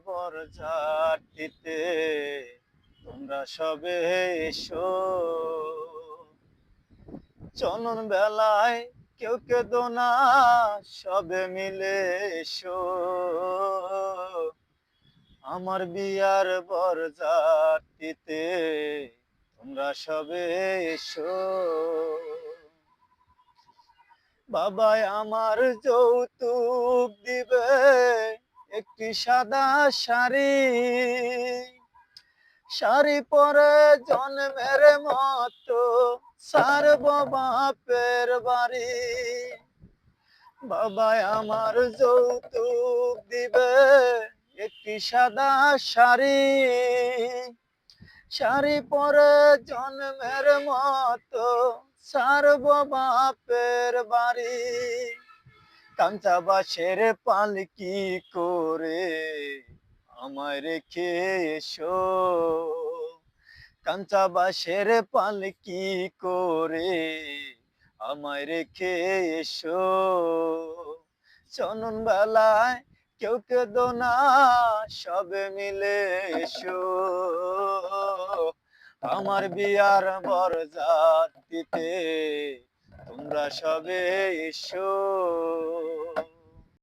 বরযাত্রীতে তোমরা সবে এসো, চলন বেলায় কেউ কেঁদো না, সবে মিলে এসো। আমার বিয়ার বরযাত্রীতে তোমরা সবে এসো। বাবাই আমার যৌতুক দিবে একটি সাদা শাড়ি, শাড়ি পরে জন্মের মতো সারব বাপের বাড়ি। বাবাই আমার যৌতুক দিবে একটি সাদা শাড়ি, শাড়ি পরে জন্মের মতো সারব বাপের বাড়ি। কাঁচা বাঁশের পালকি করে আমায় রেখে এসো, কাঁচা বাঁশের পালকি করে আমায় রেখে এসো। চলন বেলায় কেউ কেঁদো না, সবে মিলে এসো। আমার বিয়ার বরযাত্রীতে তোমরা সবে এসো।